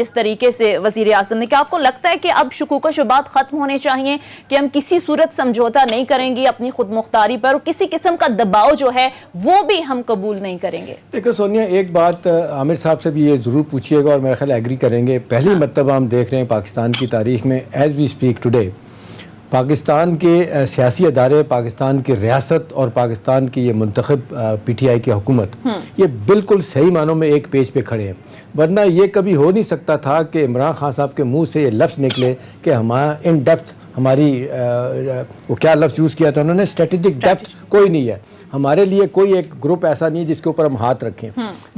جس طریقے سے وزیر اعظم نے، کیا آپ کو لگتا ہے کہ اب شکوک و شبہات ختم ہونے چاہیے کہ ہم کسی صورت سمجھوتا نہیں کریں گے اپنی خود مختاری پر، اور کسی قسم کا دباؤ جو ہے وہ بھی ہم قبول نہیں کریں گے؟ دیکھو سونیا، ایک بات عامر صاحب سے بھی یہ ضرور پوچھیے گا اور میرا خیال ایگری کریں گے. پہلی مرتبہ ہم دیکھ رہے ہیں پاکستان کی تاریخ میں as we speak today, Pakistan کے سیاسی ادارے، پاکستان کی ریاست اور پاکستان کی یہ منتخب پی ٹی آئی کی حکومت، یہ بالکل صحیح معنوں میں ایک پیج پہ کھڑے ہیں. ورنہ یہ کبھی ہو نہیں سکتا تھا کہ عمران خان صاحب کے منہ سے یہ لفظ نکلے کہ ہمارا ان ڈیپتھ، ہماری وہ کیا لفظ یوز کیا تھا انہوں نے، اسٹریٹجک ڈیپتھ کوئی نہیں ہے ہمارے لیے، کوئی ایک گروپ ایسا نہیں جس کے اوپر ہم ہاتھ رکھیں.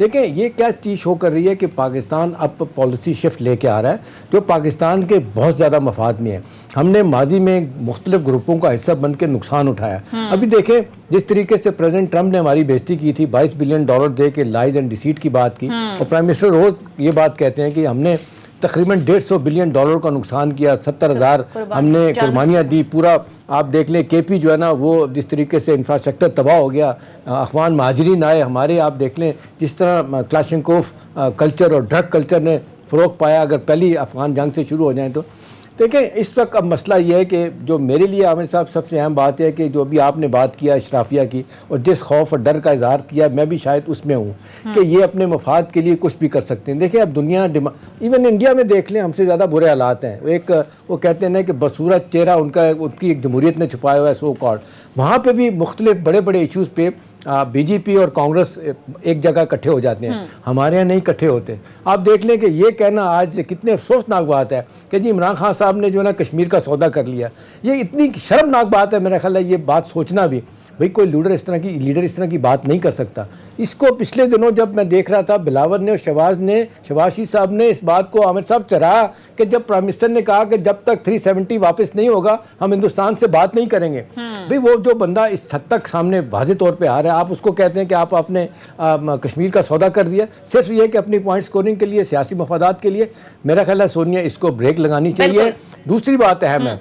دیکھیں یہ کیا چیز شو کر رہی ہے کہ پاکستان اب پالیسی شفٹ لے کے آ رہا ہے جو پاکستان کے بہت زیادہ مفاد میں ہے. ہم نے ماضی میں مختلف گروپوں کا حصہ بن کے نقصان اٹھایا. ابھی دیکھیں جس طریقے سے پریزیڈنٹ ٹرمپ نے ہماری بےزتی کی تھی، $22 بلین دے کے لائز اینڈ ڈیسیٹ کی بات کی، اور پرائم منسٹر روز یہ بات کہتے ہیں کہ ہم نے تقریباً $150 بلین کا نقصان کیا، 70,000 ہم نے قربانیاں دی. پورا آپ دیکھ لیں کے پی جو ہے نا وہ جس طریقے سے انفراسٹرکچر تباہ ہو گیا، افغان مہاجرین آئے ہمارے، آپ دیکھ لیں جس طرح کلاشنکوف کلچر اور ڈرگ کلچر نے فروغ پایا اگر پہلی افغان جنگ سے شروع ہو جائیں تو. دیکھیں اس وقت اب مسئلہ یہ ہے کہ جو میرے لیے عامر صاحب سب سے اہم بات ہے کہ جو ابھی آپ نے بات کیا اشرافیہ کی اور جس خوف اور ڈر کا اظہار کیا، میں بھی شاید اس میں ہوں کہ یہ اپنے مفاد کے لیے کچھ بھی کر سکتے ہیں. دیکھیں اب دنیا ایون انڈیا میں دیکھ لیں ہم سے زیادہ برے حالات ہیں. وہ کہتے ہیں نا کہ بصورت چہرہ ان کی ایک جمہوریت نے چھپایا ہوا ہے سو کارڈ. وہاں پہ بھی مختلف بڑے بڑے ایشوز پہ بی جے پی اور کانگریس ایک جگہ اکٹھے ہو جاتے ہیں، ہمارے یہاں نہیں اکٹھے ہوتے. آپ دیکھ لیں کہ یہ کہنا آج کتنے افسوسناک بات ہے کہ جی عمران خان صاحب نے جو ہے نا کشمیر کا سودا کر لیا. یہ اتنی شرمناک بات ہے میرا خیال ہے یہ بات سوچنا بھی، بھئی کوئی لیڈر اس طرح کی بات نہیں کر سکتا. اس کو پچھلے دنوں جب میں دیکھ رہا تھا بلاور نے اور شہباز شریف صاحب نے اس بات کو عامر صاحب چراہا کہ جب پرائم منسٹر نے کہا کہ جب تک 370 واپس نہیں ہوگا ہم ہندوستان سے بات نہیں کریں گے. بھئی وہ جو بندہ اس حد تک سامنے واضح طور پہ آ رہا ہے، آپ اس کو کہتے ہیں کہ آپ نے کشمیر کا سودا کر دیا صرف یہ کہ اپنی پوائنٹ سکورنگ کے لیے، سیاسی مفادات کے لیے. میرا خیال ہے سونیا اس کو بریک لگانی چاہیے. دوسری بات اہم ہے،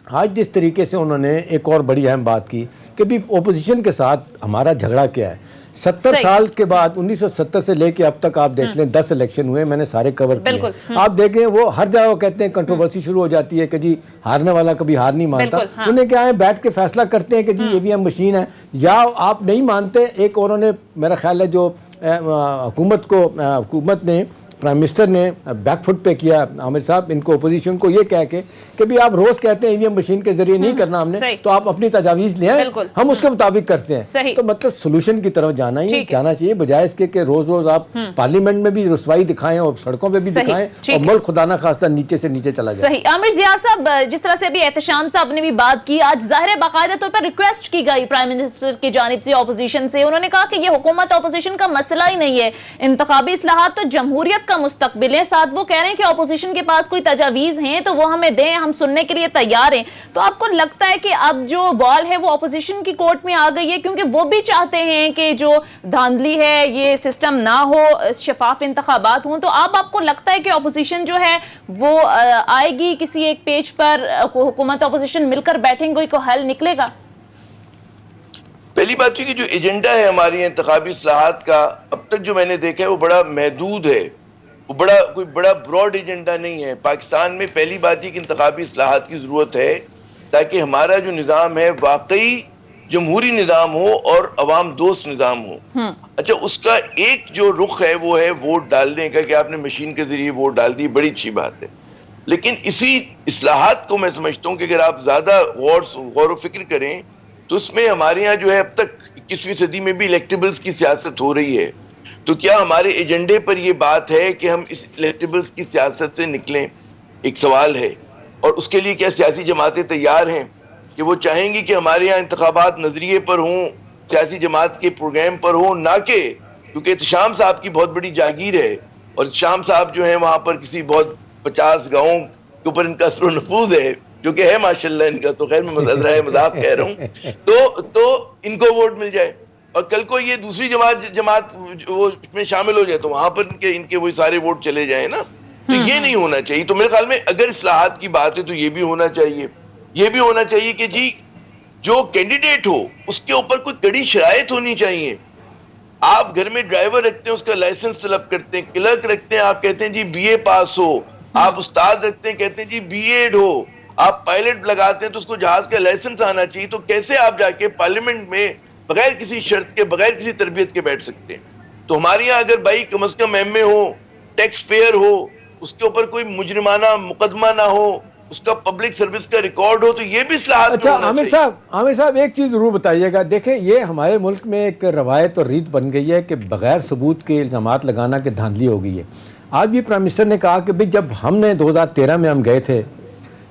آج جس طریقے سے انہوں نے ایک اور بڑی اہم بات کی کہ بھی اپوزیشن کے ساتھ ہمارا جھگڑا کیا ہے. 70 سال کے بعد 1970 سے لے کے اب تک آپ دیکھ لیں 10 الیکشن ہوئے، میں نے سارے کور کیے. آپ دیکھیں وہ ہر جگہ وہ کہتے ہیں کنٹروورسی شروع ہو جاتی ہے کہ جی ہارنے والا کبھی ہار نہیں مانتا. انہیں کیا ہے بیٹھ کے فیصلہ کرتے ہیں کہ جی ای وی ایم مشین ہے، یا آپ نہیں مانتے. ایک اور انہوں نے میرا خیال ہے جو حکومت نے پرائم منسٹر نے بیک فٹ پہ کیا عامر صاحب ان کو، اپوزیشن کو یہ کہہ کے کہ بھی آپ روز کہتے ہیں ای وی ایم مشین کے ذریعے نہیں کرنا ہم نے، تو آپ اپنی تجاویز لیں ہم اس کے مطابق کرتے ہیں. تو مطلب سولوشن کی طرف جانا چاہیے بجائے اس کے کہ روز آپ پارلیمنٹ میں بھی رسوائی دکھائیں اور سڑکوں پہ بھی دکھائیں اور ملک خدا نہ خواستہ نیچے سے نیچے چلا جائے. صحیح. عامر ضیاء صاحب جس طرح سے ابھی احتشام صاحب نے بھی بات کی، آج ظاہر باقاعدہ طور پر ریکویسٹ کی گئی پرائم منسٹر کی جانب سے اپوزیشن سے. انہوں نے کہا کہ یہ حکومت اپوزیشن کا مسئلہ ہی نہیں ہے، انتخابی اصلاحات تو جمہوریت کا مستقبل ہے. ساتھ وہ کہہ رہے ہیں کہ اپوزیشن کے پاس کوئی تجاویز ہیں تو وہ ہمیں دیں، ہم سننے کے لیے تیار ہیں. تو آپ کو لگتا ہے کہ اب جو بال ہے وہ اپوزیشن کی کورٹ میں آ گئی ہے، کیونکہ وہ بھی چاہتے ہیں کہ جو دھاندلی ہے یہ سسٹم نہ ہو، شفاف انتخابات ہوں. تو آپ کو لگتا ہے کہ اپوزیشن جو ہے وہ آئے گی کسی ایک پیج پر، حکومت اپوزیشن مل کر بیٹھیں گے، کوئی حل نکلے گا؟ پہلی بات یہ کہ جو ایجنڈا ہے ہماری انتخابی اصلاحات کا اب تک جو میں نے دیکھا ہے وہ بڑا محدود ہے، وہ کوئی بڑا براڈ ایجنڈا نہیں ہے. پاکستان میں پہلی بات یہ کہ انتخابی اصلاحات کی ضرورت ہے تاکہ ہمارا جو نظام ہے واقعی جمہوری نظام ہو اور عوام دوست نظام ہو. اچھا اس کا ایک جو رخ ہے وہ ہے ووٹ ڈالنے کا، کہ آپ نے مشین کے ذریعے ووٹ ڈال دی، بڑی اچھی بات ہے. لیکن اسی اصلاحات کو میں سمجھتا ہوں کہ اگر آپ زیادہ غور و فکر کریں تو اس میں ہمارے یہاں جو ہے اب تک 21ویں صدی میں بھی الیکٹیبلز کی سیاست ہو رہی ہے. تو کیا ہمارے ایجنڈے پر یہ بات ہے کہ ہم اس الیکٹیبلز کی سیاست سے نکلیں؟ ایک سوال ہے. اور اس کے لیے کیا سیاسی جماعتیں تیار ہیں کہ وہ چاہیں گی کہ ہمارے یہاں انتخابات نظریے پر ہوں، سیاسی جماعت کے پروگرام پر ہوں، نہ کہ کیونکہ احتشام صاحب کی بہت بڑی جاگیر ہے اور احتشام صاحب جو ہیں وہاں پر کسی بہت 50 گاؤں کے اوپر ان کا اثر و نفوذ ہے جو کہ ہے ماشاءاللہ ان کا. تو خیر میں مذاق کہہ رہا ہوں تو ان کو ووٹ مل جائے اور کل کو یہ دوسری جماعت وہ میں شامل ہو جائے تو وہاں پر ان کے وہی سارے ووٹ چلے جائیں نا. تو یہ نہیں ہونا چاہیے. تو میرے خیال میں اگر اصلاحات کی بات ہے تو یہ بھی ہونا چاہیے. یہ بھی ہونا چاہیے کہ جی جو کینڈیڈیٹ ہو اس کے اوپر کوئی کڑی شرائط ہونی چاہیے آپ گھر میں ڈرائیور رکھتے ہیں, اس کا لائسنس طلب کرتے ہیں, کلرک رکھتے ہیں, آپ کہتے ہیں جی بی اے پاس ہو, آپ استاد رکھتے ہیں, کہتے ہیں جی بی ایڈ ہو, آپ پائلٹ لگاتے ہیں تو اس کو جہاز کا لائسنس آنا چاہیے, تو کیسے آپ جا کے پارلیمنٹ میں بغیر کسی شرط کے, بغیر کسی تربیت کے بیٹھ سکتے ہیں؟ تو ہمارے یہاں اگر بھائی کم از کم ایم اے ہو, ٹیکس پیئر ہو, اس کے اوپر کوئی مجرمانہ مقدمہ نہ ہو, اس کا پبلک سروس کا ریکارڈ ہو, تو یہ بھی اصلاحات اچھا عامر صاحب ایک چیز ضرور بتائیے گا. دیکھیں یہ ہمارے ملک میں ایک روایت اور ریت بن گئی ہے کہ بغیر ثبوت کے الزامات لگانا کہ دھاندلی ہو گئی ہے. آج بھی پرائم منسٹر نے کہا کہ بھئی جب ہم نے 2013 میں ہم گئے تھے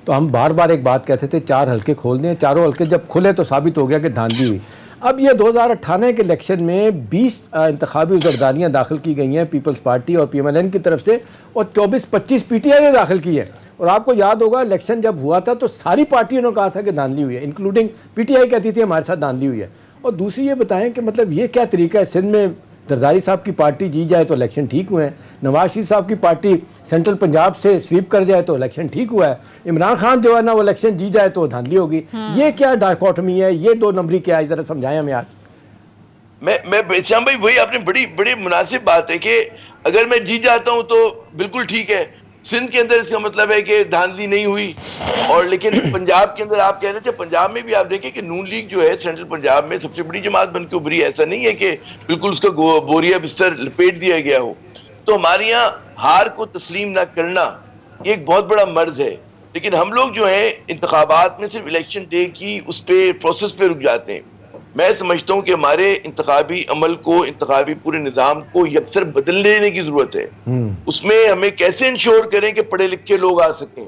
تو ہم بار بار ایک بات کہتے تھے 4 حلقے کھول دیں, چاروں حلقے جب کھلے تو ثابت ہو گیا کہ دھاندلی ہوئی. اب یہ 2018 کے الیکشن میں 20 انتخابی عذرداریاں داخل کی گئی ہیں پیپلز پارٹی اور پی ایم ایل این کی طرف سے, اور 24-25 پی ٹی آئی نے داخل کی ہے. اور آپ کو یاد ہوگا الیکشن جب ہوا تھا تو ساری پارٹیوں نے کہا تھا کہ دھاندلی ہوئی ہے, انکلوڈنگ پی ٹی آئی کہتی تھی ہمارے ساتھ دھاندلی ہوئی ہے. اور دوسری یہ بتائیں کہ مطلب یہ کیا طریقہ ہے, سندھ میں زرداری صاحب کی پارٹی جی جائے تو الیکشن ٹھیک ہوئے ہیں, نواز شریف صاحب کی پارٹی سینٹرل پنجاب سے سویپ کر جائے تو الیکشن ٹھیک ہوا ہے, عمران خان جو ہے نا وہ الیکشن جی جائے تو دھاندلی ہوگی. یہ کیا ڈائیکوٹمی ہے, یہ 2 نمبری کیا ہے, ذرا سمجھائیں ہمیں. یار میں شام بھائی وہی آپ نے بڑی مناسب بات ہے کہ اگر میں جی جاتا ہوں تو بالکل ٹھیک ہے, سندھ کے اندر اس کا مطلب ہے کہ دھاندلی نہیں ہوئی. اور لیکن پنجاب کے اندر آپ کہہ رہے تھے, پنجاب میں بھی آپ دیکھیں کہ نون لیگ جو ہے سینٹرل پنجاب میں سب سے بڑی جماعت بن کے ابھری. ایسا نہیں ہے کہ بالکل اس کا بوریا بستر لپیٹ دیا گیا ہو. تو ہمارے یہاں ہار کو تسلیم نہ کرنا یہ ایک بہت بڑا مرض ہے. لیکن ہم لوگ جو ہیں انتخابات میں صرف الیکشن ڈے کی اس پہ پروسیس پہ رک جاتے ہیں. میں سمجھتا ہوں کہ ہمارے انتخابی عمل کو, انتخابی پورے نظام کو یکسر بدل لینے کی ضرورت ہے. اس میں ہمیں کیسے انشور کریں کہ پڑھے لکھے لوگ آ سکیں,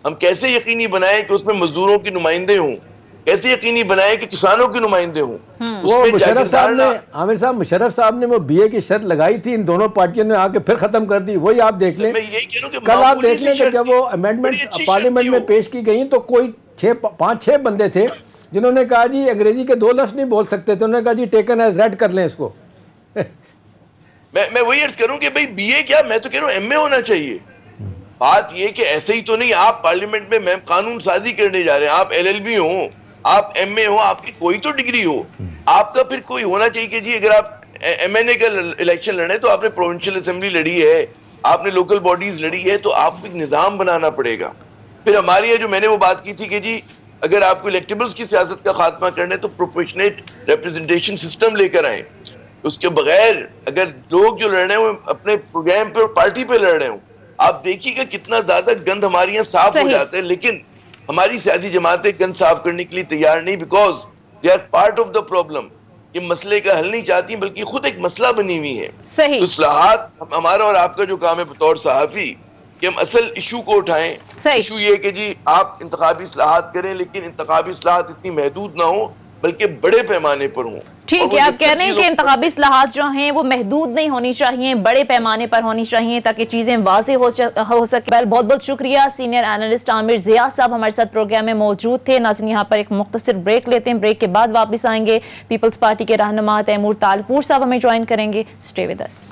ہم کیسے یقینی بنائیں کہ اس میں مزدوروں کے نمائندے ہوں, کیسے یقینی بنائیں کہ کسانوں کے نمائندے ہوں. وہ مشرف صاحب نے, عامر صاحب مشرف صاحب نے وہ بی اے کی شرط لگائی تھی, ان دونوں پارٹیوں نے آ کے پھر ختم کر دی. وہی آپ دیکھ لیں, کل آپ دیکھ لیں کہ جب وہ امینڈمنٹ پارلیمنٹ میں پیش کی گئی تو کوئی 5-6 بندے تھے جنہوں نے کہا جی انگریزی کے 2 لفظ نہیں بول سکتے تھے, انہوں نے کہا جی ٹیکن ایز ریڈ کر لیں اس کو. میں وہی عرض کروں کہ بھئی بی اے کیا, میں تو کہہ رہا ہوں ایم اے ہونا چاہیے. بات یہ کہ ایسے ہی تو نہیں آپ پارلیمنٹ میں قانون سازی کرنے جا رہے ہیں, آپ ایل ایل بی ہوں, آپ ایم اے ہوں, آپ کی کوئی تو ڈگری ہو. آپ کا پھر کوئی ہونا چاہیے کہ جی اگر آپ ایم این اے کا الیکشن لڑیں تو آپ نے پروونشل اسمبلی لڑی ہے, آپ نے لوکل باڈیز لڑی ہے, تو آپ کو ایک نظام بنانا پڑے گا. پھر ہماری یہ جو میں نے وہ بات کی تھی کہ جی اگر آپ کو الیکٹیبلز کی سیاست کا خاتمہ کرنا ہے تو پروپورشنیٹ ریپرزنٹیشن سسٹم لے کر آئیں. اس کے بغیر اگر لوگ جو لڑ رہے ہیں اپنے پروگرام پہ اور پارٹی پہ لڑ رہے ہوں, آپ دیکھیے گا کتنا زیادہ گند ہمارے یہاں صاف ہو جاتا ہے. لیکن ہماری سیاسی جماعتیں گند صاف کرنے کے لیے تیار نہیں, because they are part of the problem. یہ مسئلے کا حل نہیں چاہتی بلکہ خود ایک مسئلہ بنی ہوئی ہے. اصلاحات ہمارا اور آپ کا جو کام ہے بطور صحافی کہ ہم اصل ایشو کو اٹھائیں. ایشو یہ کہ جی آپ انتخابی اصلاحات کریں, لیکن انتخابی اصلاحات اتنی محدود نہ ہوں بلکہ بڑے پیمانے پر ہوں. ٹھیک ہے, آپ کہہ رہے ہیں کہ انتخابی اصلاحات جو ہیں وہ محدود نہیں ہونی چاہیے, بڑے پیمانے پر ہونی چاہیے تاکہ چیزیں واضح ہو سکے. بہت بہت شکریہ سینئر اینالسٹ عامر ضیاء صاحب ہمارے ساتھ پروگرام میں موجود تھے. ناظرین یہاں پر ایک مختصر بریک لیتے ہیں, بریک کے بعد واپس آئیں گے. پیپلز پارٹی کے رہنما تیمور تالپور صاحب ہمیں جوائن کریں گے. Stay with us.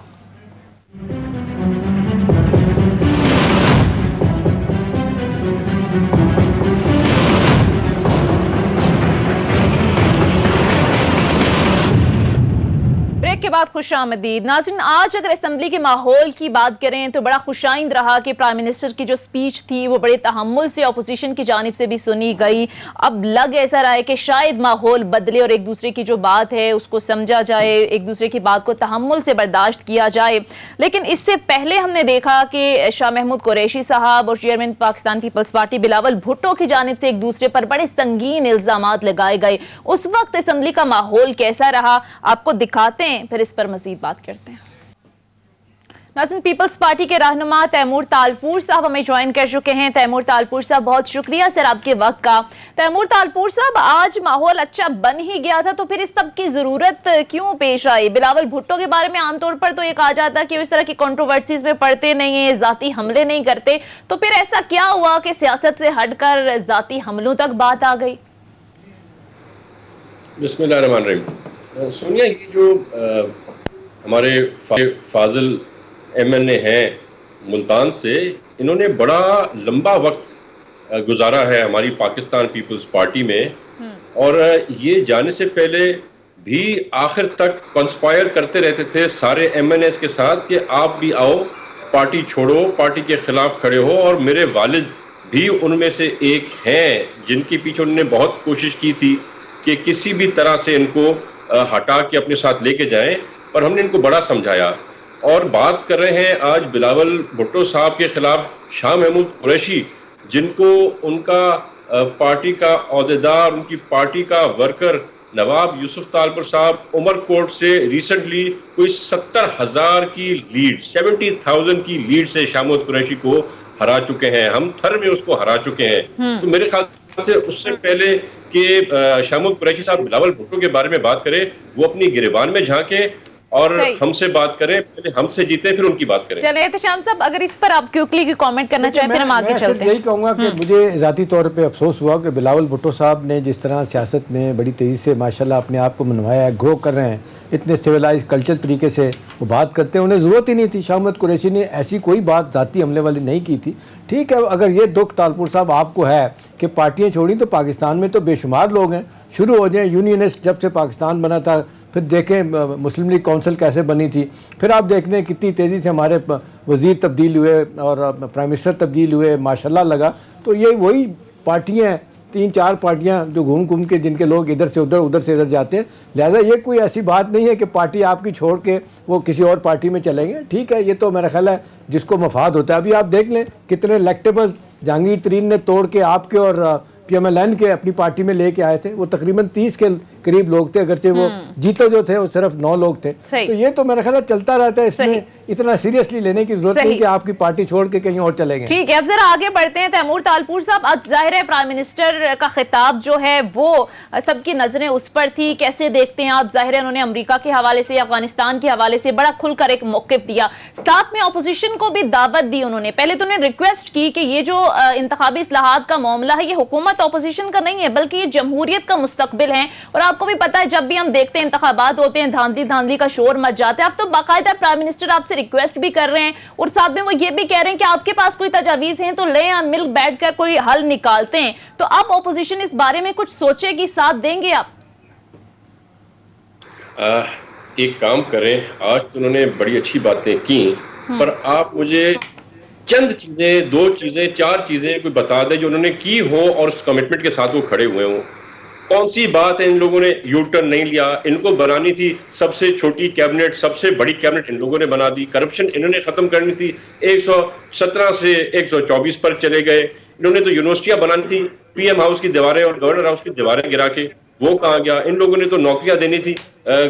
بریک کے بعد خوش آمدید. ناظرین آج اگر اسمبلی کے ماحول کی بات کریں تو بڑا خوش آئند رہا کہ پرائم منسٹر کی جو سپیچ تھی وہ بڑے تحمل سے اپوزیشن کی جانب سے بھی سنی گئی. اب لگ ایسا رہا ہے کہ شاید ماحول بدلے اور ایک دوسرے کی جو بات ہے اس کو سمجھا جائے, ایک دوسرے کی بات کو تحمل سے برداشت کیا جائے. لیکن اس سے پہلے ہم نے دیکھا کہ شاہ محمود قریشی صاحب اور chairman Pakistan Peoples Party Bilawal Bhutto کی جانب سے ایک دوسرے پر بڑے سنگین الزامات لگائے گئے. اس وقت اسمبلی کا ماحول کیسا رہا آپ کو دکھاتے ہیں, پھر اس پر مزید بات کرتے ہیں. ناظرین پیپلز پارٹی کے رہنما تیمور تالپور صاحب ہمیں جوائن کر چکے ہیں. تیمور تالپور صاحب بہت شکریہ سر آپ کے وقت کا. تیمور تالپور صاحب آج ماحول اچھا بن ہی گیا تھا تو پھر اس سب کی ضرورت کیوں پیش آئی؟ بلاول بھٹو کے بارے میں عام طور پر تو یہ کہا جاتا ہے کہ اس طرح کی کنٹروورسیز میں پڑتے نہیں ہیں, ذاتی حملے نہیں کرتے, تو پھر ایسا کیا ہوا کہ سیاست سے ہٹ کر ذاتی حملوں تک بات آ گئی؟ بسم اللہ الرحمن الرحیم. سونیا یہ جو ہمارے فاضل ایم این اے ہیں ملتان سے, انہوں نے بڑا لمبا وقت گزارا ہے ہماری پاکستان پیپلز پارٹی میں, اور یہ جانے سے پہلے بھی آخر تک کنسپائر کرتے رہتے تھے سارے ایم این ایز کے ساتھ کہ آپ بھی آؤ، پارٹی چھوڑو، پارٹی کے خلاف کھڑے ہو. اور میرے والد بھی ان میں سے ایک ہیں جن کے پیچھے انہوں نے بہت کوشش کی تھی کہ کسی بھی طرح سے ان کو ہٹا کے اپنے ساتھ لے کے جائیں، پر ہم نے ان کو بڑا سمجھایا. اور بات کر رہے ہیں آج بلاول بھٹو صاحب کے خلاف شاہ محمود قریشی، جن کو ان کا پارٹی کا عہدیدار، ان کی پارٹی کا ورکر نواب یوسف طالپور صاحب عمر کوٹ سے ریسنٹلی کوئی 70,000 کی لیڈ، 70,000 کی لیڈ سے شاہ محمود قریشی کو ہرا چکے ہیں. ہم تھر میں اس کو ہرا چکے ہیں. تو میرے خیال سے اس سے پہلے کہ شاہ محمود قریشی صاحب بلاول بھٹو کے بارے میں بات کریں، وہ اپنی گریبان میں جھانکیں اور ہم سے بات کریں، پہلے ہم سے جیتے پھر ان کی بات کریں. چلے احتشام صاحب، اگر اس پر آپ کیوکلی کی کامنٹ کرنا چاہیں پھر ہم آگے چلتے ہیں. میں یہی کہوں گا کہ مجھے ذاتی طور پہ افسوس ہوا کہ بلاول بھٹو صاحب نے جس طرح سیاست میں بڑی تیزی سے ماشاءاللہ اپنے آپ کو منوایا ہے، گرو کر رہے ہیں، اتنے سویلائز کلچر طریقے سے وہ بات کرتے ہیں، انہیں ضرورت ہی نہیں تھی. شاہ محمود قریشی نے ایسی کوئی بات ذاتی حملے والی نہیں کی تھی. ٹھیک ہے، اگر یہ دکھ طالپور صاحب آپ کو ہے کہ پارٹیاں چھوڑیں، تو پاکستان میں تو بے شمار لوگ ہیں. شروع ہو جائیں یونینسٹ جب سے پاکستان بنا تھا، پھر دیکھیں مسلم لیگ کونسل کیسے بنی تھی، پھر آپ دیکھ لیں کتنی تیزی سے ہمارے وزیر تبدیل ہوئے اور پرائم منسٹر تبدیل ہوئے، ماشاءاللہ لگا. تو یہ وہی پارٹیاں ہیں، 3-4 پارٹیاں جو گھوم گھوم کے جن کے لوگ ادھر سے ادھر، ادھر سے ادھر جاتے ہیں. لہٰذا یہ کوئی ایسی بات نہیں ہے کہ پارٹی آپ کی چھوڑ کے وہ کسی اور پارٹی میں چلیں گے. ٹھیک ہے، یہ تو میرا خیال ہے جس کو مفاد ہوتا ہے. ابھی آپ دیکھ لیں کتنے الیکٹیبلز جہانگیر ترین نے توڑ کے آپ کے اور پی ایم ایل این کے اپنی پارٹی میں لے کے آئے تھے. وہ تقریباً 30 کے قریب لوگ تھے، اگرچہ وہ جیتے جو تھے وہ صرف 9 لوگ تھے. تو یہ تو میرا خیال ہے چلتا رہتا ہے، اس میں اتنا سیریسلی لینے کی ضرورت نہیں کہ آپ کی پارٹی چھوڑ کے کہیں اور چلیں گے. ٹھیک ہے، اب ذرا آگے بڑھتے ہیں. تیمور طالپور صاحب، اب ظاہر ہے پرائم منسٹر کا خطاب جو ہے وہ سب کی نظریں اس پر تھی، کیسے دیکھتے ہیں آپ؟ ظاہر ہے انہوں نے امریکہ کے حوالے سے، افغانستان کے حوالے سے بڑا کھل کر ایک موقف دیا، ساتھ میں اپوزیشن کو بھی دعوت دی. انہوں نے پہلے تو انہیں ریکویسٹ کی کہ یہ جو انتخابی اصلاحات کا معاملہ ہے، یہ حکومت اپوزیشن کا نہیں ہے بلکہ یہ جمہوریت کا مستقبل ہے. اور آپ کو بھی پتا ہے جب بھی ہم دیکھتے ہیں انتخابات ہوتے ہیں، دھاندلی کا شور مچ جاتا ہے. اب تو باقاعدہ پرائم منسٹر آپ سے ریکویسٹ بھی کر رہے ہیں اور ساتھ میں وہ یہ بھی کہہ رہے ہیں کہ آپ کے پاس کوئی تجاویز ہیں تو لیں، ہم مل بیٹھ کر کوئی حل نکالتے ہیں. تو اب اپوزیشن اس بارے میں کچھ سوچے گی، ساتھ دیں گے آپ؟ ایک کام کریں، آج تو انہوں نے بڑی اچھی باتیں کی، پر آپ مجھے چند چیزیں، 2 چیزیں، 4 چیزیں کوئی بتا دیں جو انہوں نے کی ہو اور اس کمٹمنٹ کے ساتھ وہ کھڑے ہوئے ہوں. کون سی بات ہے ان لوگوں نے یو ٹرن نہیں لیا؟ ان کو بنانی تھی سب سے چھوٹی کیبنٹ، سب سے بڑی کیبنٹ ان لوگوں نے بنا دی. کرپشن انہوں نے ختم کرنی تھی، 117 سے 124 پر چلے گئے. انہوں نے تو یونیورسٹیاں بنانی تھی، پی ایم ہاؤس کی دیواریں اور گورنر ہاؤس کی دیواریں گرا کے، وہ کہاں گیا؟ ان لوگوں نے تو نوکریاں دینی تھی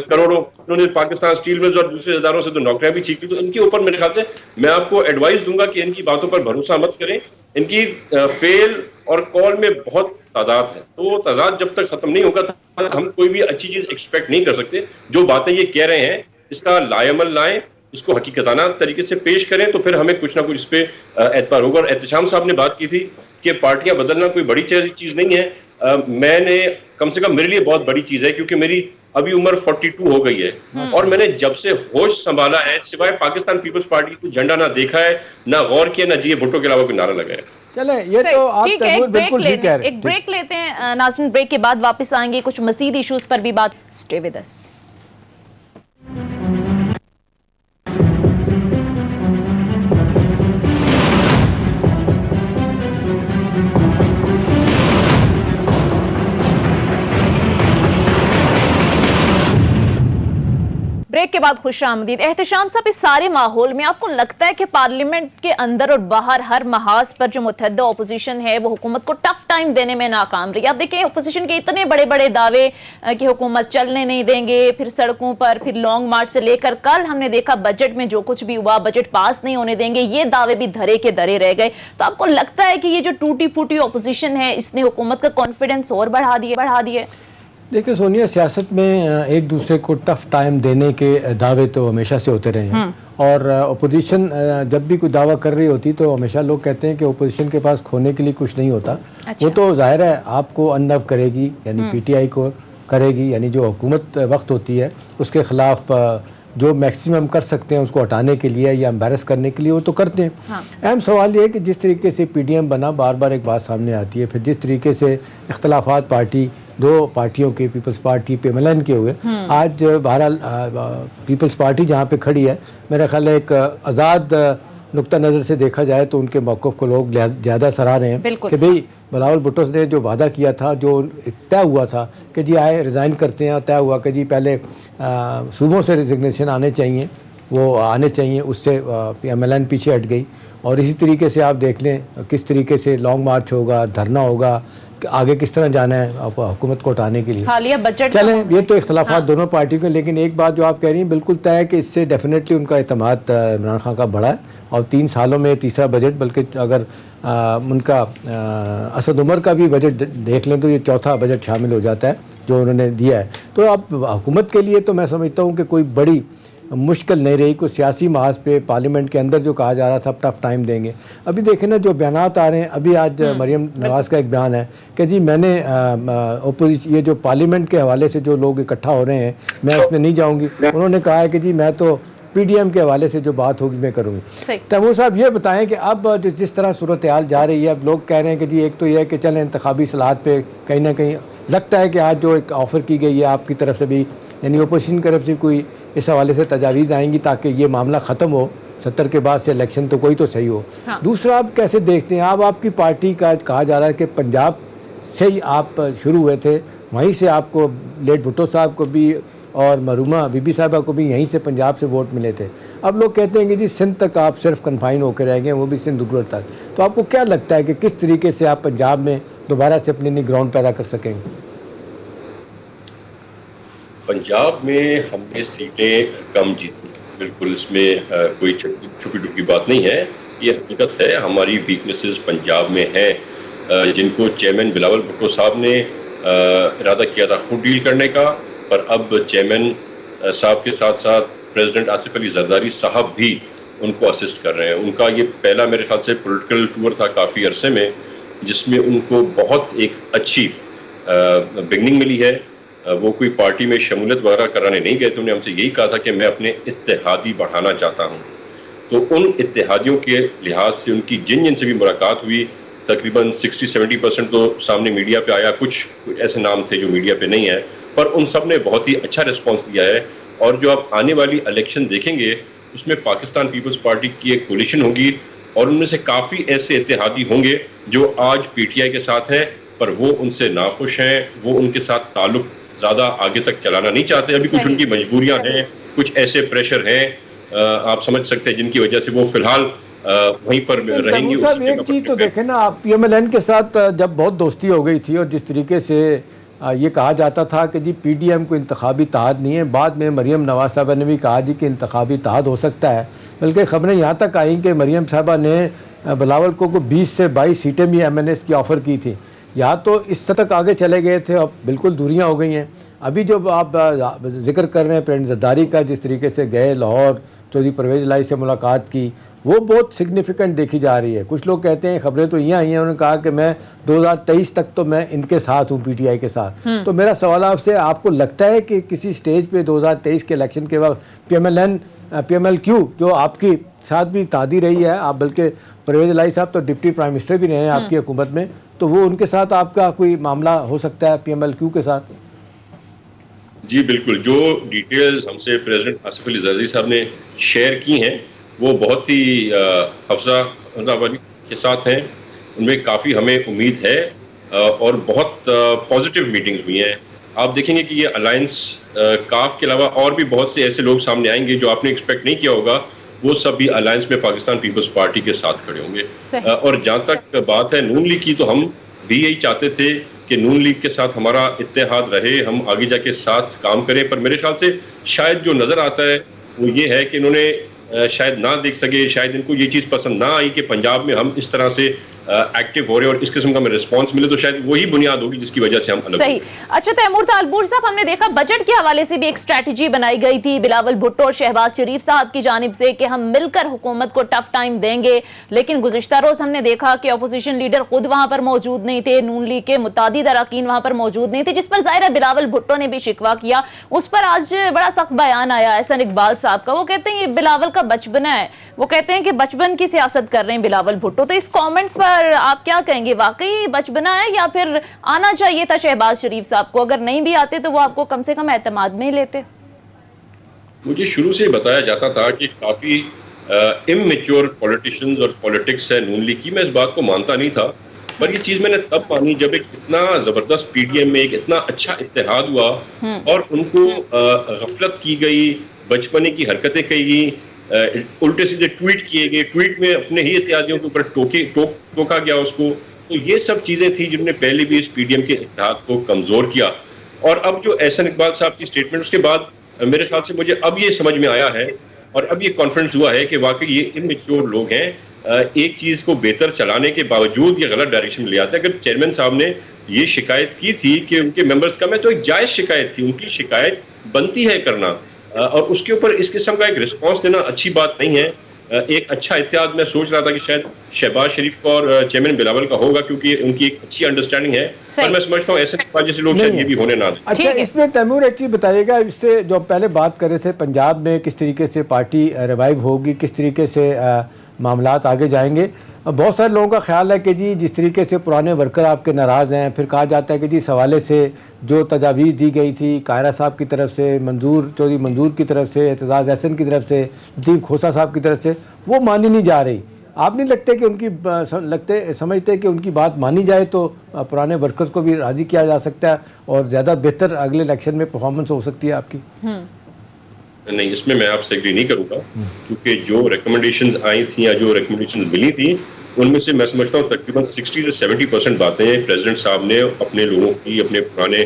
کروڑوں. انہوں نے پاکستان اسٹیل ملز اور دوسرے اداروں سے تو نوکریاں بھی چھین لی. تو ان کے اوپر میرے خیال سے میں آپ کو ایڈوائز دوں گا کہ ان کی باتوں پر بھروسہ مت کریں. ان کی فیل اور کال میں بہت تعداد ہے، تو وہ تعداد جب تک ختم نہیں ہوگا ہم کوئی بھی اچھی چیز ایکسپیکٹ نہیں کر سکتے. جو باتیں یہ کہہ رہے ہیں اس کا لائعمل لائیں، اس کو حقیقتانہ طریقے سے پیش کریں، تو پھر ہمیں کچھ نہ کچھ اس پہ اعتبار ہوگا. اور احتشام صاحب نے بات کی تھی کہ پارٹیاں بدلنا کوئی بڑی چیز نہیں ہے. میں نے کم سے کم میرے لیے بہت بڑی چیز ہے، کیونکہ میری ابھی عمر 42 ہو گئی ہے اور میں نے جب سے ہوش سنبھالا ہے سوائے پاکستان پیپلز پارٹی کو جھنڈا نہ دیکھا ہے، نہ غور کیا، نہ جی بھٹو کے علاوہ کوئی نعرہ لگایا. چلیں یہ تو آپ تیمور بالکل ٹھیک کہہ رہے ہیں. ایک بریک لیتے ہیں ناظرین، بریک کے بعد واپس آئیں گے، کچھ مزید ایشوز پر بھی بات. Stay with us. بریک کے بعد خوش آمدید. احتشام صاحب، اس سارے ماحول میں آپ کو لگتا ہے کہ پارلیمنٹ کے اندر اور باہر ہر محاذ پر جو متحدہ اپوزیشن ہے وہ حکومت کو ٹف ٹائم دینے میں ناکام رہی؟ آپ دیکھیں اپوزیشن کے اتنے بڑے بڑے دعوے کہ حکومت چلنے نہیں دیں گے، پھر سڑکوں پر، پھر لانگ مارچ سے لے کر کل ہم نے دیکھا بجٹ میں جو کچھ بھی ہوا، بجٹ پاس نہیں ہونے دیں گے، یہ دعوے بھی دھرے کے دھرے رہ گئے. تو آپ کو لگتا ہے کہ یہ جو ٹوٹی پھوٹی اپوزیشن ہے اس نے حکومت کا کانفیڈنس اور بڑھا دیا؟ دیکھیں سونیا، سیاست میں ایک دوسرے کو ٹف ٹائم دینے کے دعوے تو ہمیشہ سے ہوتے رہے ہیں، اور اپوزیشن جب بھی کوئی دعویٰ کر رہی ہوتی تو ہمیشہ لوگ کہتے ہیں کہ اپوزیشن کے پاس کھونے کے لیے کچھ نہیں ہوتا. وہ تو ظاہر ہے آپ کو اننو کرے گی، یعنی پی ٹی آئی کو کرے گی، یعنی جو حکومت وقت ہوتی ہے اس کے خلاف جو میکسیمم کر سکتے ہیں اس کو ہٹانے کے لیے یا امبیرس کرنے کے لیے وہ تو کرتے ہیں. اہم سوال یہ ہے کہ جس طریقے سے پی ڈی ایم بنا، بار بار ایک بات سامنے آتی ہے، پھر جس طریقے سے اختلافات پارٹی دو پارٹیوں کے، Peoples Party P M L N کے ہوئے، آج بہرحال پیپلز پارٹی جہاں پہ کھڑی ہے میرا خیال ہے ایک آزاد نقطہ نظر سے دیکھا جائے تو ان کے موقف کو لوگ زیادہ سراہ رہے ہیں کہ بھئی بلاول بھٹو نے جو وعدہ کیا تھا، جو طے ہوا تھا کہ جی آئے ریزائن کرتے ہیں، طے ہوا کہ جی پہلے صوبوں سے ریزگنیشن آنے چاہیے، وہ آنے چاہیے، اس سے پی ایم ایل این پیچھے ہٹ گئی. اور اسی طریقے سے آپ دیکھ لیں کس طریقے سے لانگ مارچ ہوگا، دھرنا ہوگا، آگے کس طرح جانا ہے حکومت کو اٹھانے کے لیے. حالیہ بجٹ چلیں یہ تو اختلافات دونوں پارٹیوں کے، لیکن ایک بات جو آپ کہہ رہی ہیں بالکل طے ہے کہ اس سے ڈیفینیٹلی ان کا اعتماد عمران خان کا بڑھا ہے، اور 3 سالوں میں تیسرا بجٹ، بلکہ اگر ان کا اسد عمر کا بھی بجٹ دیکھ لیں تو یہ چوتھا بجٹ شامل ہو جاتا ہے جو انہوں نے دیا ہے. تو اب حکومت کے لیے تو میں سمجھتا ہوں کہ کوئی بڑی مشکل نہیں رہی. کوئی سیاسی محاذ پہ پارلیمنٹ کے اندر جو کہا جا رہا تھا ٹف ٹائم دیں گے، ابھی دیکھیں نا جو بیانات آ رہے ہیں. ابھی آج مریم نواز کا ایک بیان ہے کہ جی میں نے اپوزیشن، یہ جو پارلیمنٹ کے حوالے سے جو لوگ اکٹھا ہو رہے ہیں میں اس میں نہیں جاؤں گی. انہوں نے کہا ہے کہ جی میں تو پی ڈی ایم کے حوالے سے جو بات ہوگی میں کروں گی. تیمور صاحب یہ بتائیں کہ اب جس طرح صورتحال جا رہی ہے، اب لوگ کہہ رہے ہیں کہ جی ایک تو یہ ہے کہ چلیں انتخابی اصلاحات پہ کہیں نہ کہیں لگتا ہے کہ آج جو ایک آفر کی گئی ہے آپ کی طرف سے بھی، یعنی اپوزیشن کی طرف سے کوئی اس حوالے سے تجاویز آئیں گی تاکہ یہ معاملہ ختم ہو، 70 کے بعد سے الیکشن تو کوئی تو صحیح ہو. دوسرا آپ کیسے دیکھتے ہیں، آپ کی پارٹی کا کہا جا رہا ہے کہ پنجاب سے ہی آپ شروع ہوئے تھے، وہیں سے آپ کو لیٹ بھٹو صاحب کو بھی اور مرحومہ بی بی صاحبہ کو بھی یہیں سے پنجاب سے ووٹ ملے تھے. اب لوگ کہتے ہیں کہ جی سندھ تک آپ صرف کنفائن ہو کے رہ گئے، وہ بھی سندھ گور تک. تو آپ کو کیا لگتا ہے کہ کس طریقے سے آپ پنجاب میں دوبارہ سے اپنی گراؤنڈ پیدا کر سکیں گے؟ پنجاب میں ہم نے سیٹیں کم جیتی، بالکل اس میں کوئی چھپی ڈپی بات نہیں ہے، یہ حقیقت ہے. ہماری ویکنیسز پنجاب میں ہیں جن کو چیئرمین بلاول بھٹو صاحب نے ارادہ کیا تھا خود ڈیل کرنے کا، پر اب چیئرمین صاحب کے ساتھ ساتھ پریزیڈنٹ آصف علی زرداری صاحب بھی ان کو اسسٹ کر رہے ہیں. ان کا یہ پہلا میرے خیال سے پولیٹیکل ٹور تھا کافی عرصے میں، جس میں ان کو بہت ایک اچھی بگننگ ملی ہے. وہ کوئی پارٹی میں شمولیت وغیرہ کرانے نہیں گئے تھے، انہوں نے ہم سے یہی کہا تھا کہ میں اپنے اتحادی بڑھانا چاہتا ہوں. تو ان اتحادیوں کے لحاظ سے ان کی جن سے بھی ملاقات ہوئی، تقریباً 60-70% تو سامنے میڈیا پہ آیا. کچھ ایسے نام تھے جو میڈیا پہ نہیں ہے، پر ان سب نے بہت ہی اچھا ریسپانس دیا ہے. اور جو آپ آنے والی الیکشن دیکھیں گے اس میں پاکستان پیپلز پارٹی کی ایک کولیشن ہوگی، اور ان میں سے کافی ایسے اتحادی ہوں گے جو آج پی ٹی آئی کے ساتھ ہیں پر وہ ان سے ناخوش ہیں، وہ ان کے ساتھ تعلق زیادہ آگے تک چلانا نہیں چاہتے. ابھی کچھ ان کی مجبوریاں ہیں، کچھ ایسے پریشر ہیں آپ سمجھ سکتے ہیں جن کی وجہ سے وہ فی الحال وہیں پر رہیں گے. ایک چیز تو دیکھیں نا، آپ پی ایم ایل این کے ساتھ جب بہت دوستی ہو گئی تھی اور جس طریقے سے یہ کہا جاتا تھا کہ جی پی ڈی ایم کو انتخابی اتحاد نہیں ہے، بعد میں مریم نواز صاحبہ نے بھی کہا جی کہ انتخابی اتحاد ہو سکتا ہے. بلکہ خبریں یہاں تک آئیں کہ مریم صاحبہ نے بلاول کو 20 سے 22 سیٹیں بھی ایم این ایس کی آفر کی تھی. یا تو اس تک آگے چلے گئے تھے، اب بالکل دوریاں ہو گئی ہیں. ابھی جو آپ ذکر کر رہے ہیں پریزیڈنٹ زرداری کا، جس طریقے سے گئے لاہور، چودھری پرویز الہی سے ملاقات کی، وہ بہت سگنیفیکنٹ دیکھی جا رہی ہے. کچھ لوگ کہتے ہیں، خبریں تو یہ آئی ہیں، انہوں نے کہا کہ میں 2023 تک تو میں ان کے ساتھ ہوں، پی ٹی آئی کے ساتھ. تو میرا سوال آپ سے، آپ کو لگتا ہے کہ کسی سٹیج پہ 2023 کے الیکشن کے بعد پی ایم ایل کیو جو آپ کی ساتھ بھی اتحادی رہی ہے، آپ بلکہ پرویز الہی صاحب تو ڈپٹی پرائم منسٹر بھی رہے ہیں آپ کی حکومت میں، تو وہ ان کے ساتھ آپ کا کوئی معاملہ ہو سکتا ہے پی ایم ایل کیو کے ساتھ؟ جی بالکل، جو ڈیٹیلز ہم سے پریزیڈنٹ آصف علی زرداری صاحب نے شیئر کی ہیں وہ بہت ہی افزا کے ساتھ ہیں. ان میں کافی ہمیں امید ہے اور بہت پازیٹیو میٹنگز ہوئی ہیں. آپ دیکھیں گے کہ یہ الائنس کاف کے علاوہ اور بھی بہت سے ایسے لوگ سامنے آئیں گے جو آپ نے ایکسپیکٹ نہیں کیا ہوگا، وہ سب بھی الائنس میں پاکستان پیپلز پارٹی کے ساتھ کھڑے ہوں گے. اور جہاں تک بات ہے نون لیگ کی، تو ہم بھی یہی چاہتے تھے کہ نون لیگ کے ساتھ ہمارا اتحاد رہے، ہم آگے جا کے ساتھ کام کریں. پر میرے خیال سے شاید جو نظر آتا ہے وہ یہ ہے کہ انہوں نے شاید نہ دیکھ سکے، شاید ان کو یہ چیز پسند نہ آئی کہ پنجاب میں ہم اس طرح سے ایکٹیو ہو رہے ہیں اور اس قسم کا ہمیں رسپانس ملے تو شاید وہی بنیاد ہوگی جس کی وجہ سے ہم الگ صحیح. اچھا تیمور طالپور صاحب، ہم نے دیکھا بجٹ کے حوالے سے بھی ایک اسٹریٹجی بنائی گئی تھی بلاول بھٹو اور شہباز شریف صاحب کی جانب سے کہ ہم مل کر حکومت کو ٹف ٹائم دیں گے، لیکن گزشتہ روز ہم نے دیکھا کہ اپوزیشن لیڈر خود وہاں پر موجود نہیں تھے، نون لیگ کے متعدد اراکین وہاں پر موجود نہیں تھے، جس پر ظاہر ہے بلاول بھٹو نے بھی شکوہ کیا. اس پر آج بڑا سخت بیان آیا احسن اقبال صاحب کا. وہ کہتے ہیں یہ بلاول کا بچپنا ہے، وہ کہتے ہیں کہ بچپن کی سیاست کر رہے ہیں بلاول بھٹو. تو اس کامنٹ پر آپ کیا کہیں گے؟ واقعی بچپنا ہے یا پھر آنا چاہیے تھا شہباز شریف صاحب کو؟ اگر نہیں بھی آتے تو وہ آپ کو کم سے کم اعتماد میں ہی لیتے. مجھے شروع سے بتایا جاتا تھا کہ کافی اممیچور پولیٹیشینز اور پولیٹکس ہے نون لیگ کی. میں اس بات کو مانتا نہیں تھا، پر یہ چیز میں نے تب مانی جب ایک اتنا زبردست پی ڈی ایم میں ایک اتنا اچھا اتحاد ہوا اور ان کو غفلت کی گئی، بچپنے کی حرکتیں کی گئی، الٹے سیدھے ٹویٹ کیے گئے، ٹویٹ میں اپنے ہی اتحادیوں کے اوپر ٹوکا گیا اس کو. تو یہ سب چیزیں تھیں جن نے پہلے بھی اس پی ڈی ایم کے اتحاد کو کمزور کیا. اور اب جو احسن اقبال صاحب کی اسٹیٹمنٹ، اس کے بعد میرے خیال سے مجھے اب یہ سمجھ میں آیا ہے اور اب یہ کانفیڈنس ہوا ہے کہ واقعی یہ اممیچور لوگ ہیں. ایک چیز کو بہتر چلانے کے باوجود یہ غلط ڈائریکشن میں لے آتا ہے. اگر چیئرمین صاحب نے یہ شکایت کی تھی کہ ان کے ممبرز کا، میں تو ایک جائز شکایت تھی، ان کی شکایت بنتی ہے کرنا، اور اس کے اوپر اس قسم کا ایک رسپانس دینا اچھی بات نہیں ہے. ایک اچھا اتحاد میں سوچ رہا تھا کہ شاید شہباز شریف کا اور چیئرمین بلاول کا ہوگا کیونکہ ان کی ایک اچھی انڈرسٹینڈنگ ہے، پر میں سمجھتا ہوں ایسے جیسے لوگ شاید یہ بھی ہونے نہ دیں. اچھا اس میں تیمور ایک چیز بتائیے گا، اس سے جو پہلے بات کر رہے تھے پنجاب میں کس طریقے سے پارٹی ریوائیو ہوگی، کس طریقے سے معاملات آگے جائیں گے. بہت سارے لوگوں کا خیال ہے کہ جی جس طریقے سے پرانے ورکر آپ کے ناراض ہیں، پھر کہا جاتا ہے کہ جی اس حوالے سے جو تجاویز دی گئی تھی قاہرہ صاحب کی طرف سے، چودھری منظور کی طرف سے، اعتزاز احسن کی طرف سے، لطیف کھوسہ صاحب کی طرف سے، وہ مانی نہیں جا رہی. آپ نہیں لگتے کہ ان کی سمجھتے کہ ان کی بات مانی جائے تو پرانے ورکرز کو بھی راضی کیا جا سکتا ہے اور زیادہ بہتر اگلے الیکشن میں پرفارمنس ہو سکتی ہے آپ کی؟ نہیں، اس میں آپ سے ایگری نہیں کروں گا، کیونکہ جو ریکمنڈیشنز آئی تھیں یا جو ریکمنڈیشنز ملی تھیں ان میں سے میں سمجھتا ہوں تقریباً 60 سے 70% باتیں پریزیڈنٹ صاحب نے اپنے لوگوں کی، اپنے پرانے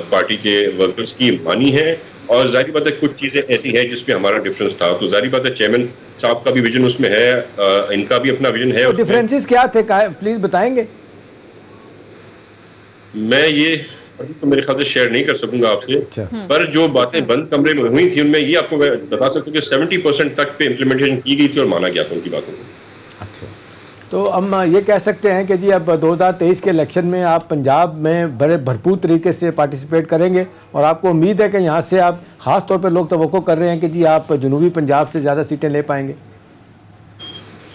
پارٹی کے ورکرز کی مانی ہیں. اور ظاہری بات ہے کچھ چیزیں ایسی ہیں جس پہ ہمارا ڈفرینس تھا، تو ظاہری بات ہے چیئرمین صاحب کا بھی ویژن اس میں ہے، ان کا بھی اپنا ویژن ہے. ڈفرینسز کیا تھے پلیز بتائیں گے؟ میں یہ تو میرے خیال سے شیئر نہیں کر سکوں گا آپ سے، پر جو باتیں بند کمرے میں ہوئی تھیں ان میں یہ آپ کو میں بتا سکتا ہوں کہ 70% تک پہ امپلیمنٹیشن کی گئی تھی اور مانا گیا تھا ان کی باتوں کو. اچھا، تو ہم یہ کہہ سکتے ہیں کہ جی اب 2023 کے الیکشن میں آپ پنجاب میں بڑے بھرپور طریقے سے پارٹیسپیٹ کریں گے اور آپ کو امید ہے کہ یہاں سے آپ خاص طور پہ لوگ توقع کر رہے ہیں کہ جی آپ جنوبی پنجاب سے زیادہ سیٹیں لے پائیں گے؟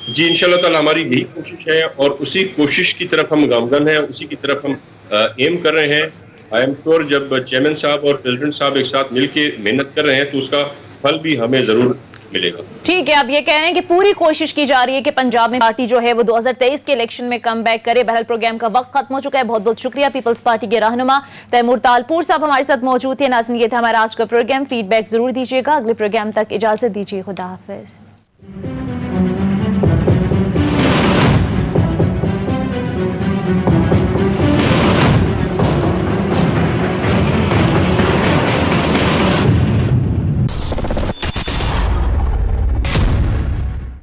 جی انشاءاللہ تعالی ہماری یہی کوشش ہے اور اسی کوشش کی طرف ہم گامزن ہیں، اسی کی طرف ہم ایم کر رہے ہیں. آئی ایم شیور جب چیئرمین صاحب اور پریزیڈنٹ صاحب ایک ساتھ مل کے محنت کر رہے ہیں تو اس کا پھل بھی ہمیں ضرور ملے گا. ٹھیک ہے، آپ یہ کہہ رہے ہیں کہ پوری کوشش کی جا رہی ہے کہ پنجاب میں پارٹی جو ہے وہ 2023 کے الیکشن میں کم بیک کرے. بہرحال پروگرام کا وقت ختم ہو چکا ہے. بہت بہت شکریہ پیپلز پارٹی کے رہنما تیمور طالپور صاحب ہمارے ساتھ موجود تھے. ناظرین یہ تھا ہمارا آج کا پروگرام. فیڈ بیک ضرور دیجیے گا. اگلے پروگرام تک اجازت دیجیے. خدا حافظ.